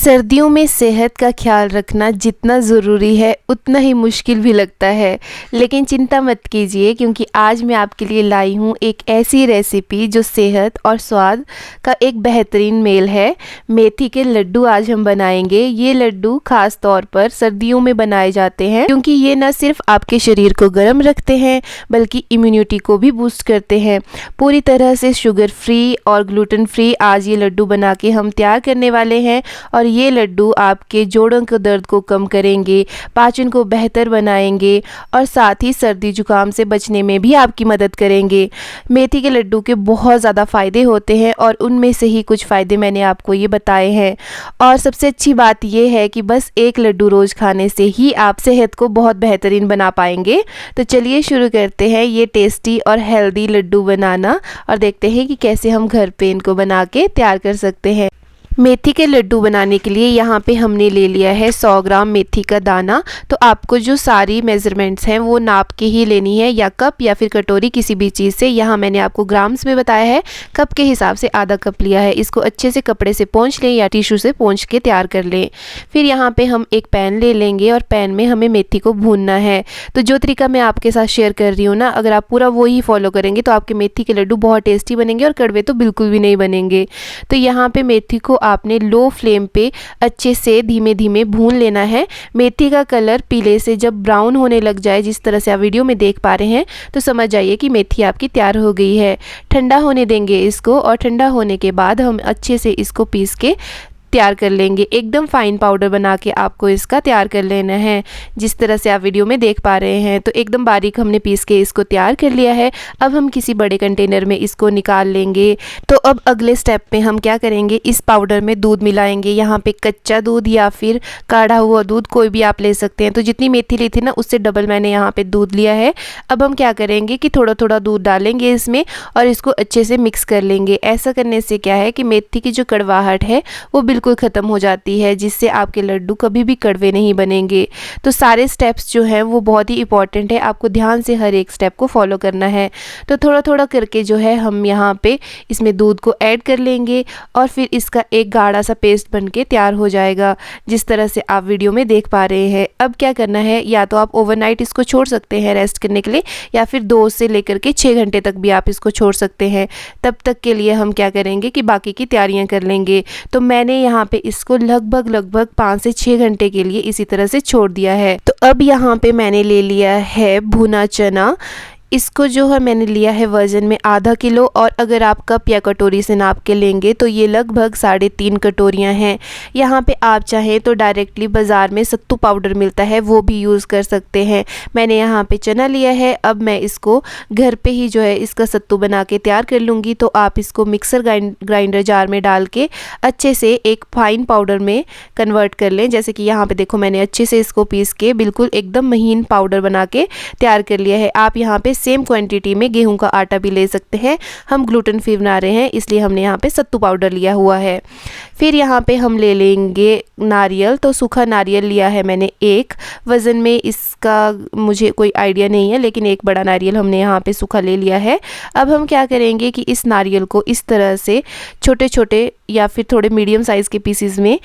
सर्दियों में सेहत का ख्याल रखना जितना ज़रूरी है उतना ही मुश्किल भी लगता है। लेकिन चिंता मत कीजिए, क्योंकि आज मैं आपके लिए लाई हूँ एक ऐसी रेसिपी जो सेहत और स्वाद का एक बेहतरीन मेल है। मेथी के लड्डू आज हम बनाएंगे। ये लड्डू खास तौर पर सर्दियों में बनाए जाते हैं, क्योंकि ये न सिर्फ आपके शरीर को गर्म रखते हैं बल्कि इम्यूनिटी को भी बूस्ट करते हैं। पूरी तरह से शुगर फ्री और ग्लूटेन फ्री आज ये लड्डू बना के हम तैयार करने वाले हैं। और ये लड्डू आपके जोड़ों के दर्द को कम करेंगे, पाचन को बेहतर बनाएंगे और साथ ही सर्दी जुकाम से बचने में भी आपकी मदद करेंगे। मेथी के लड्डू के बहुत ज़्यादा फ़ायदे होते हैं और उनमें से ही कुछ फ़ायदे मैंने आपको ये बताए हैं। और सबसे अच्छी बात ये है कि बस एक लड्डू रोज़ खाने से ही आप सेहत को बहुत बेहतरीन बना पाएंगे। तो चलिए शुरू करते हैं ये टेस्टी और हेल्दी लड्डू बनाना और देखते हैं कि कैसे हम घर पे इनको बना के तैयार कर सकते हैं। मेथी के लड्डू बनाने के लिए यहाँ पे हमने ले लिया है 100 ग्राम मेथी का दाना। तो आपको जो सारी मेज़रमेंट्स हैं वो नाप के ही लेनी है, या कप या फिर कटोरी किसी भी चीज़ से। यहाँ मैंने आपको ग्राम्स में बताया है, कप के हिसाब से आधा कप लिया है। इसको अच्छे से कपड़े से पोंछ लें या टिश्यू से पोंछ के तैयार कर लें। फिर यहाँ पर हम एक पैन ले लेंगे और पैन में हमें मेथी को भूनना है। तो जो तरीका मैं आपके साथ शेयर कर रही हूँ ना, अगर आप पूरा वो ही फॉलो करेंगे तो आपके मेथी के लड्डू बहुत टेस्टी बनेंगे और कड़वे तो बिल्कुल भी नहीं बनेंगे। तो यहाँ पर मेथी को आपने लो फ्लेम पे अच्छे से धीमे धीमे भून लेना है। मेथी का कलर पीले से जब ब्राउन होने लग जाए, जिस तरह से आप वीडियो में देख पा रहे हैं, तो समझ जाइए कि मेथी आपकी तैयार हो गई है। ठंडा होने देंगे इसको और ठंडा होने के बाद हम अच्छे से इसको पीस के तैयार कर लेंगे। एकदम फाइन पाउडर बना के आपको इसका तैयार कर लेना है, जिस तरह से आप वीडियो में देख पा रहे हैं। तो एकदम बारीक हमने पीस के इसको तैयार कर लिया है। अब हम किसी बड़े कंटेनर में इसको निकाल लेंगे। तो अब अगले स्टेप में हम क्या करेंगे, इस पाउडर में दूध मिलाएंगे। यहाँ पे कच्चा दूध या फिर काढ़ा हुआ दूध कोई भी आप ले सकते हैं। तो जितनी मेथी ली थी ना, उससे डबल मैंने यहाँ पे दूध लिया है। अब हम क्या करेंगे कि थोड़ा थोड़ा दूध डालेंगे इसमें और इसको अच्छे से मिक्स कर लेंगे। ऐसा करने से क्या है कि मेथी की जो कड़वाहट है वो बिल्कुल ख़त्म हो जाती है, जिससे आपके लड्डू कभी भी कड़वे नहीं बनेंगे। तो सारे स्टेप्स जो हैं वो बहुत ही इंपॉर्टेंट है, आपको ध्यान से हर एक स्टेप को फॉलो करना है। तो थोड़ा थोड़ा करके जो है हम यहाँ पे इसमें दूध को ऐड कर लेंगे और फिर इसका एक गाढ़ा सा पेस्ट बन के तैयार हो जाएगा, जिस तरह से आप वीडियो में देख पा रहे हैं। अब क्या करना है, या तो आप ओवरनाइट इसको छोड़ सकते हैं रेस्ट करने के लिए, या फिर 2 से लेकर के 6 घंटे तक भी आप इसको छोड़ सकते हैं। तब तक के लिए हम क्या करेंगे कि बाकी की तैयारियाँ कर लेंगे। तो मैंने यहाँ पे इसको लगभग 5 से 6 घंटे के लिए इसी तरह से छोड़ दिया है। तो अब यहाँ पे मैंने ले लिया है भुना चना। इसको जो है मैंने लिया है वज़न में आधा किलो, और अगर आप कप या कटोरी से नाप के लेंगे तो ये लगभग 3.5 कटोरियाँ हैं। यहाँ पे आप चाहें तो डायरेक्टली बाज़ार में सत्तू पाउडर मिलता है, वो भी यूज़ कर सकते हैं। मैंने यहाँ पे चना लिया है। अब मैं इसको घर पे ही जो है इसका सत्तू बना के तैयार कर लूँगी। तो आप इसको मिक्सर ग्राइंडर जार में डाल के अच्छे से एक फाइन पाउडर में कन्वर्ट कर लें। जैसे कि यहाँ पर देखो, मैंने अच्छे से इसको पीस के बिल्कुल एकदम महीन पाउडर बना के तैयार कर लिया है। आप यहाँ पे सेम क्वांटिटी में गेहूं का आटा भी ले सकते हैं। हम ग्लूटेन फ्री बना रहे हैं, इसलिए हमने यहाँ पे सत्तू पाउडर लिया हुआ है। फिर यहाँ पे हम ले लेंगे नारियल। तो सूखा नारियल लिया है मैंने एक। वज़न में इसका मुझे कोई आइडिया नहीं है, लेकिन एक बड़ा नारियल हमने यहाँ पे सूखा ले लिया है। अब हम क्या करेंगे कि इस नारियल को इस तरह से छोटे छोटे या फिर थोड़े मीडियम साइज़ के पीसीज में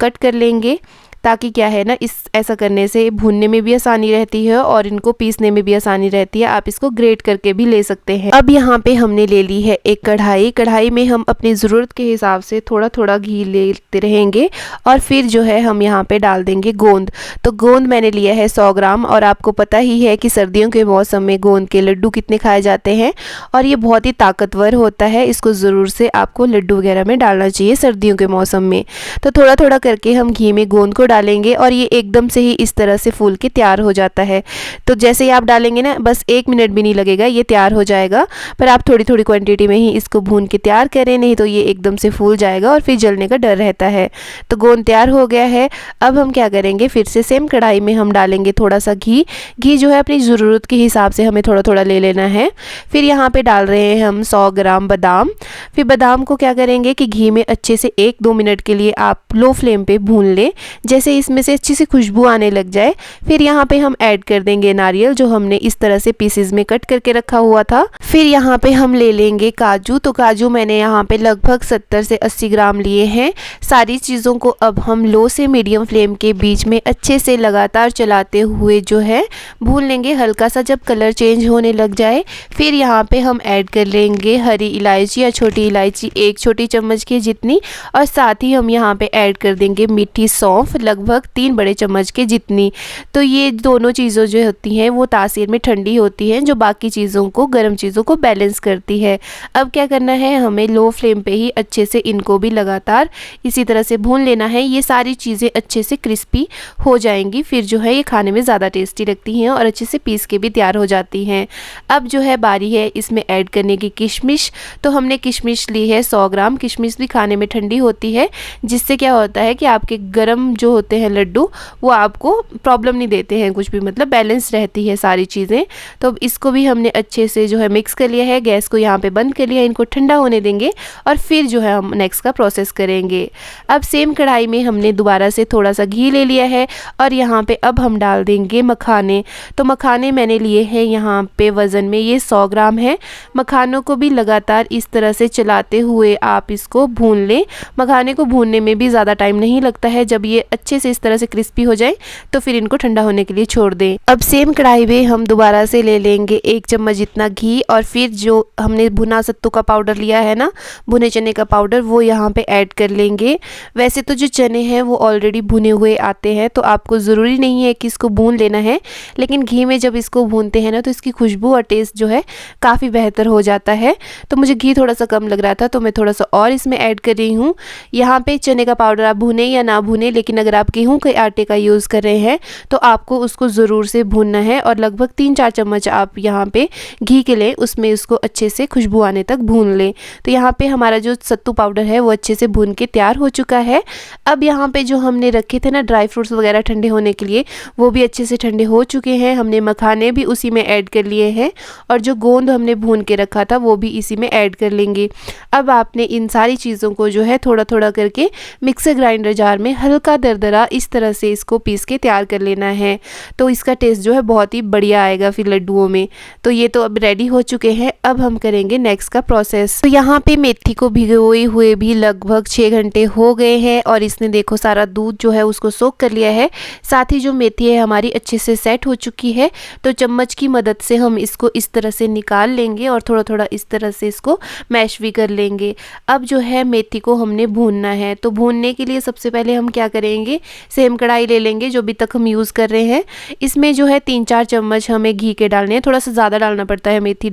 कट कर लेंगे, ताकि क्या है ना, ऐसा करने से भूनने में भी आसानी रहती है और इनको पीसने में भी आसानी रहती है। आप इसको ग्रेट करके भी ले सकते हैं। अब यहाँ पे हमने ले ली है एक कढ़ाई। कढ़ाई में हम अपनी ज़रूरत के हिसाब से थोड़ा थोड़ा घी लेते रहेंगे और फिर जो है हम यहाँ पे डाल देंगे गोंद। तो गोंद मैंने लिया है 100 ग्राम, और आपको पता ही है कि सर्दियों के मौसम में गोंद के लड्डू कितने खाए जाते हैं और ये बहुत ही ताकतवर होता है। इसको ज़रूर से आपको लड्डू वगैरह में डालना चाहिए सर्दियों के मौसम में। तो थोड़ा थोड़ा करके हम घी में गोंद को डालेंगे और ये एकदम से ही इस तरह से फूल के तैयार हो जाता है। तो जैसे ही आप डालेंगे ना, बस 1 मिनट भी नहीं लगेगा, ये तैयार हो जाएगा। पर आप थोड़ी थोड़ी क्वांटिटी में ही इसको भून के तैयार करें, नहीं तो ये एकदम से फूल जाएगा और फिर जलने का डर रहता है। तो गोंद तैयार हो गया है। अब हम क्या करेंगे, फिर से सेम कढ़ाई में हम डालेंगे थोड़ा सा घी। घी जो है अपनी ज़रूरत के हिसाब से हमें थोड़ा थोड़ा ले लेना है। फिर यहाँ पे डाल रहे हैं हम 100 ग्राम बादाम। फिर बादाम को क्या करेंगे कि घी में अच्छे से 1-2 मिनट के लिए आप लो फ्लेम पे भून लें। जैसे जैसे इसमें से अच्छी सी खुशबू आने लग जाए, फिर यहाँ पे हम ऐड कर देंगे नारियल जो हमने इस तरह से पीसेस में कट करके रखा हुआ था। फिर यहाँ पे हम ले लेंगे काजू। तो काजू मैंने यहाँ पे लगभग 70 से 80 ग्राम लिए हैं। सारी चीज़ों को अब हम लो से मीडियम फ्लेम के बीच में अच्छे से लगातार चलाते हुए जो है भून लेंगे। हल्का सा जब कलर चेंज होने लग जाए, फिर यहाँ पे हम ऐड कर लेंगे हरी इलायची या छोटी इलायची 1 छोटी चम्मच के जितनी, और साथ ही हम यहाँ पे ऐड कर देंगे मीठी सौंफ लगभग 3 बड़े चम्मच के जितनी। तो ये दोनों चीज़ों जो होती हैं वो तासीर में ठंडी होती हैं, जो बाकी चीज़ों को, गर्म चीज़ों को बैलेंस करती है। अब क्या करना है, हमें लो फ्लेम पे ही अच्छे से इनको भी लगातार इसी तरह से भून लेना है। ये सारी चीज़ें अच्छे से क्रिस्पी हो जाएंगी, फिर जो है ये खाने में ज़्यादा टेस्टी लगती हैं और अच्छे से पीस के भी तैयार हो जाती हैं। अब जो है बारी है इसमें ऐड करने की किशमिश। तो हमने किशमिश ली है 100 ग्राम। किशमिश भी खाने में ठंडी होती है, जिससे क्या होता है कि आपके गर्म जो होते हैं लड्डू वो आपको प्रॉब्लम नहीं देते हैं कुछ भी, मतलब बैलेंस रहती है सारी चीज़ें। तो अब इसको भी हमने अच्छे से जो है मिक्स कर लिया है। गैस को यहाँ पे बंद कर लिया, इनको ठंडा होने देंगे और फिर जो है हम नेक्स्ट का प्रोसेस करेंगे। अब सेम कढ़ाई में हमने दोबारा से थोड़ा सा घी ले लिया है और यहाँ पे अब हम डाल देंगे मखाने। तो मखाने मैंने लिए हैं यहाँ पे वज़न में ये 100 ग्राम है। मखानों को भी लगातार इस तरह से चलाते हुए आप इसको भून लें। मखाने को भूनने में भी ज़्यादा टाइम नहीं लगता है। जब ये अच्छे से इस तरह से क्रिस्पी हो जाए तो फिर इनको ठंडा होने के लिए छोड़ दें। अब सेम कढ़ाई में हम दोबारा से ले लेंगे 1 चम्मच जितना घी और फिर जो हमने भुना सत्तू का पाउडर लिया है ना, भुने चने का पाउडर, वो यहाँ पे ऐड कर लेंगे। वैसे तो जो चने हैं वो ऑलरेडी भुने हुए आते हैं, तो आपको ज़रूरी नहीं है कि इसको भून लेना है, लेकिन घी में जब इसको भूनते हैं ना तो इसकी खुशबू और टेस्ट जो है काफ़ी बेहतर हो जाता है। तो मुझे घी थोड़ा सा कम लग रहा था तो मैं थोड़ा सा और इसमें ऐड कर रही हूँ। यहाँ पे चने का पाउडर आप भुने या ना भुने, लेकिन अगर आप गेहूँ के आटे का यूज़ कर रहे हैं तो आपको उसको ज़रूर से भूनना है और लगभग 3-4 चम्मच आप यहाँ पे घी के लें, उसमें उसको अच्छे से खुशबू आने तक भून लें। तो यहाँ पे हमारा जो सत्तू पाउडर है वो अच्छे से भून के तैयार हो चुका है। अब यहाँ पे जो हमने रखे थे ना ड्राई फ्रूट्स वगैरह ठंडे होने के लिए, वो भी अच्छे से ठंडे हो चुके हैं। हमने मखाने भी उसी में ऐड कर लिए हैं और जो गोंद हमने भून के रखा था वो भी इसी में ऐड कर लेंगे। अब आपने इन सारी चीज़ों को जो है थोड़ा थोड़ा करके मिक्सर ग्राइंडर जार में हल्का दरदरा इस तरह से इसको पीस के तैयार कर लेना है। तो इसका टेस्ट जो है बहुत ही बढ़िया आएगा फिर लड्डुओं में। तो ये तो अब रेडी हो चुके हैं। अब हम करेंगे नेक्स्ट का प्रोसेस। तो यहाँ पे मेथी को भिगोए हुए भी लगभग 6 घंटे हो गए हैं और इसने देखो सारा दूध जो है उसको सोख कर लिया है। साथ ही जो मेथी है हमारी अच्छे से सेट हो चुकी है। तो चम्मच की मदद से हम इसको इस तरह से निकाल लेंगे और थोड़ा थोड़ा इस तरह से इसको मैश भी कर लेंगे। अब जो है मेथी को हमने भूनना है। तो भूनने के लिए सबसे पहले हम क्या करेंगे, सेम कढ़ाई ले लेंगे जो अभी तक हम यूज़ कर रहे हैं। इसमें जो है 3-4 चम्मच हमें घी के डालने हैं। थोड़ा सा ज़्यादा डालना पड़ता है मेथी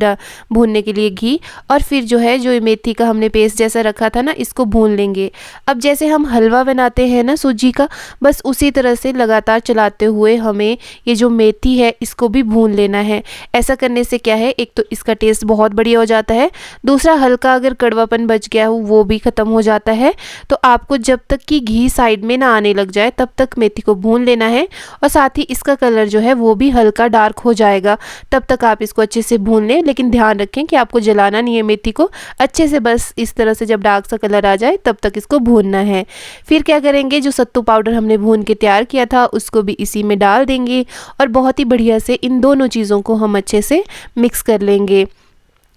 भूनने के लिए घी। और फिर जो है जो मेथी का हमने पेस्ट जैसा रखा था ना, इसको भून लेंगे। अब जैसे हम हलवा बनाते हैं ना सूजी का, बस उसी तरह से लगातार चलाते हुए हमें ये जो मेथी है इसको भी भून लेना है। ऐसा करने से क्या है, एक तो इसका टेस्ट बहुत बढ़िया हो जाता है, दूसरा हल्का अगर कड़वापन बच गया हो वो भी ख़त्म हो जाता है। तो आपको जब तक कि घी साइड में ना आने लग जाए तब तक मेथी को भून लेना है और साथ ही इसका कलर जो है वो भी हल्का डार्क हो जाएगा, तब तक आप इसको अच्छे से भून लें। लेकिन ध्यान रखें कि आपको जलाना नहीं है मेथी को, अच्छे से बस इस तरह से जब डार्क सा कलर आ जाए तब तक इसको भूनना है। फिर क्या करेंगे, जो सत्तू पाउडर हमने भून के तैयार किया था उसको भी इसी में डाल देंगे और बहुत ही बढ़िया से इन दोनों चीज़ों को हम अच्छे से मिक्स कर लेंगे।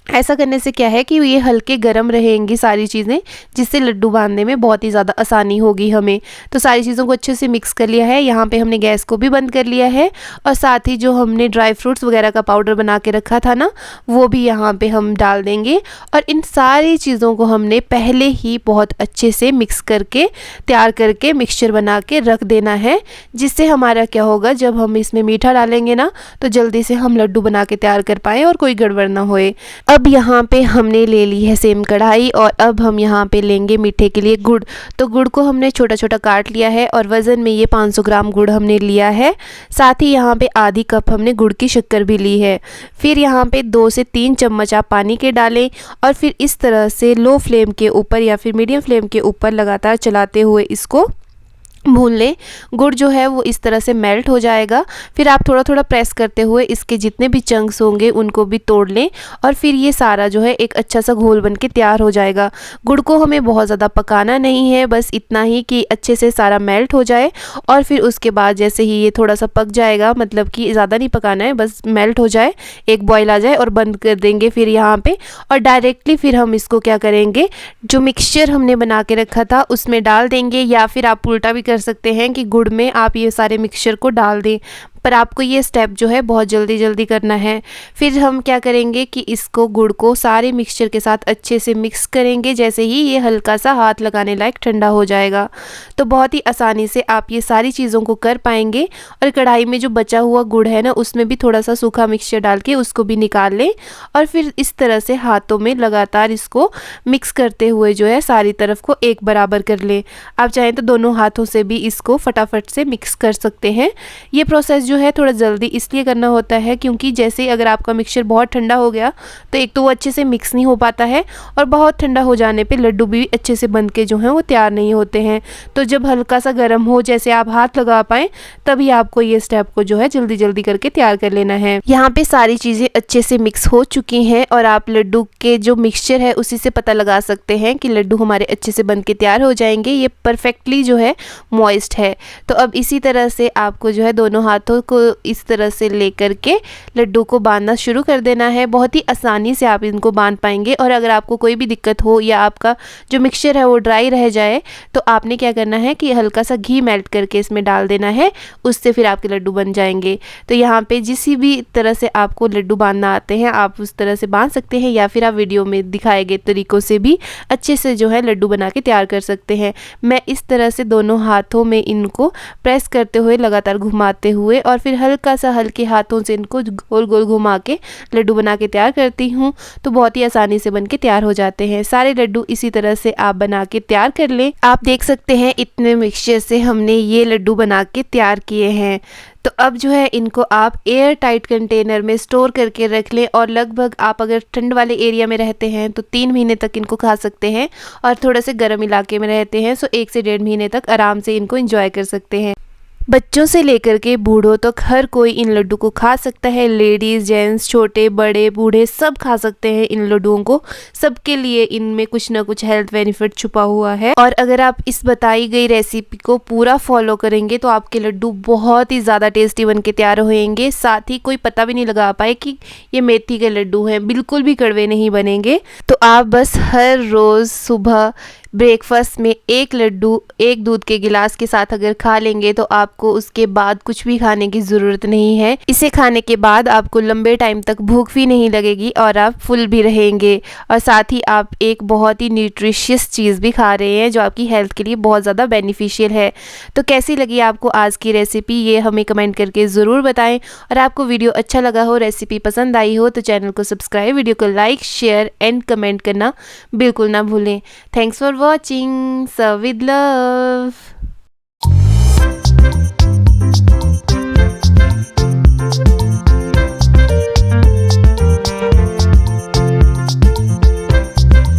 ऐसा करने से क्या है कि ये हल्के गरम रहेंगी सारी चीज़ें, जिससे लड्डू बांधने में बहुत ही ज़्यादा आसानी होगी हमें। तो सारी चीज़ों को अच्छे से मिक्स कर लिया है। यहाँ पे हमने गैस को भी बंद कर लिया है और साथ ही जो हमने ड्राई फ्रूट्स वगैरह का पाउडर बना के रखा था ना, वो भी यहाँ पे हम डाल देंगे। और इन सारी चीज़ों को हमने पहले ही बहुत अच्छे से मिक्स करके तैयार करके मिक्सचर बना के रख देना है, जिससे हमारा क्या होगा, जब हम इसमें मीठा डालेंगे ना तो जल्दी से हम लड्डू बना के तैयार कर पाएँ और कोई गड़बड़ ना होए। अब यहाँ पे हमने ले ली है सेम कढ़ाई और अब हम यहाँ पे लेंगे मीठे के लिए गुड़। तो गुड़ को हमने छोटा छोटा काट लिया है और वज़न में ये 500 ग्राम गुड़ हमने लिया है। साथ ही यहाँ पे आधी कप हमने गुड़ की शक्कर भी ली है। फिर यहाँ पे 2 से 3 चम्मच आप पानी के डालें और फिर इस तरह से लो फ्लेम के ऊपर या फिर मीडियम फ्लेम के ऊपर लगातार चलाते हुए इसको भून लें। गुड़ जो है वो इस तरह से मेल्ट हो जाएगा। फिर आप थोड़ा थोड़ा प्रेस करते हुए इसके जितने भी चंक्स होंगे उनको भी तोड़ लें और फिर ये सारा जो है एक अच्छा सा घोल बन के तैयार हो जाएगा। गुड़ को हमें बहुत ज़्यादा पकाना नहीं है, बस इतना ही कि अच्छे से सारा मेल्ट हो जाए। और फिर उसके बाद जैसे ही ये थोड़ा सा पक जाएगा, मतलब कि ज़्यादा नहीं पकाना है, बस मेल्ट हो जाए, एक बॉयल आ जाए और बंद कर देंगे फिर यहाँ पे। और डायरेक्टली फिर हम इसको क्या करेंगे, जो मिक्सचर हमने बना के रखा था उसमें डाल देंगे, या फिर आप उल्टा भी कर सकते हैं कि गुड़ में आप ये सारे मिक्सचर को डाल दें, पर आपको ये स्टेप जो है बहुत जल्दी जल्दी करना है। फिर हम क्या करेंगे कि इसको गुड़ को सारे मिक्सचर के साथ अच्छे से मिक्स करेंगे। जैसे ही ये हल्का सा हाथ लगाने लायक ठंडा हो जाएगा तो बहुत ही आसानी से आप ये सारी चीज़ों को कर पाएंगे। और कढ़ाई में जो बचा हुआ गुड़ है ना, उसमें भी थोड़ा सा सूखा मिक्सचर डाल के उसको भी निकाल लें और फिर इस तरह से हाथों में लगातार इसको मिक्स करते हुए जो है सारी तरफ को एक बराबर कर लें। आप चाहें तो दोनों हाथों से भी इसको फटाफट से मिक्स कर सकते हैं। ये प्रोसेस जो है थोड़ा जल्दी इसलिए करना होता है क्योंकि जैसे अगर आपका मिक्सचर बहुत ठंडा हो गया तो एक तो वो अच्छे से मिक्स नहीं हो पाता है, और बहुत ठंडा हो जाने पे लड्डू भी अच्छे से बन के जो हैं वो तैयार नहीं होते हैं। तो जब हल्का सा गर्म हो, जैसे आप हाथ लगा पाएँ, तभी आपको ये स्टेप को जो है जल्दी जल्दी करके तैयार कर लेना है। यहाँ पे सारी चीज़ें अच्छे से मिक्स हो चुकी हैं और आप लड्डू के जो मिक्सचर है उसी से पता लगा सकते हैं कि लड्डू हमारे अच्छे से बन के तैयार हो जाएंगे। ये परफेक्टली जो है मॉइस्ट है। तो अब इसी तरह से आपको जो है दोनों हाथों को इस तरह से लेकर के लड्डू को बांधना शुरू कर देना है। बहुत ही आसानी से आप इनको बांध पाएंगे। और अगर आपको कोई भी दिक्कत हो या आपका जो मिक्सचर है वो ड्राई रह जाए तो आपने क्या करना है कि हल्का सा घी मेल्ट करके इसमें डाल देना है, उससे फिर आपके लड्डू बन जाएंगे। तो यहाँ पे जिस भी तरह से आपको लड्डू बांधना आते हैं आप उस तरह से बांध सकते हैं, या फिर आप वीडियो में दिखाए गए तरीक़ों से भी अच्छे से जो है लड्डू बना के तैयार कर सकते हैं। मैं इस तरह से दोनों हाथों में इनको प्रेस करते हुए लगातार घुमाते हुए और फिर हल्का सा हल्के हाथों से इनको गोल गोल घुमा के लड्डू बना के तैयार करती हूँ। तो बहुत ही आसानी से बन के तैयार हो जाते हैं। सारे लड्डू इसी तरह से आप बना के तैयार कर लें। आप देख सकते हैं इतने मिक्सचर से हमने ये लड्डू बना के तैयार किए हैं। तो अब जो है इनको आप एयर टाइट कंटेनर में स्टोर करके रख लें, और लगभग आप अगर ठंड वाले एरिया में रहते हैं तो 3 महीने तक इनको खा सकते हैं, और थोड़े से गर्म इलाके में रहते हैं तो 1 से 1.5 महीने तक आराम से इनको एंजॉय कर सकते हैं। बच्चों से लेकर के बूढ़ों तक हर कोई इन लड्डू को खा सकता है। लेडीज़, जेंट्स, छोटे बड़े बूढ़े सब खा सकते हैं इन लड्डुओं को। सबके लिए इनमें कुछ ना कुछ हेल्थ बेनिफिट छुपा हुआ है। और अगर आप इस बताई गई रेसिपी को पूरा फॉलो करेंगे तो आपके लड्डू बहुत ही ज़्यादा टेस्टी बन के तैयार होएंगे। साथ ही कोई पता भी नहीं लगा पाए कि ये मेथी के लड्डू हैं, बिल्कुल भी कड़वे नहीं बनेंगे। तो आप बस हर रोज़ सुबह ब्रेकफास्ट में एक लड्डू एक दूध के गिलास के साथ अगर खा लेंगे तो आपको उसके बाद कुछ भी खाने की ज़रूरत नहीं है। इसे खाने के बाद आपको लंबे टाइम तक भूख भी नहीं लगेगी और आप फुल भी रहेंगे, और साथ ही आप एक बहुत ही न्यूट्रिशियस चीज़ भी खा रहे हैं जो आपकी हेल्थ के लिए बहुत ज़्यादा बेनिफिशियल है। तो कैसी लगी आपको आज की रेसिपी, ये हमें कमेंट करके ज़रूर बताएं। और आपको वीडियो अच्छा लगा हो, रेसिपी पसंद आई हो तो चैनल को सब्सक्राइब, वीडियो को लाइक, शेयर एंड कमेंट करना बिल्कुल ना भूलें। Thanks for watching. Serve with love.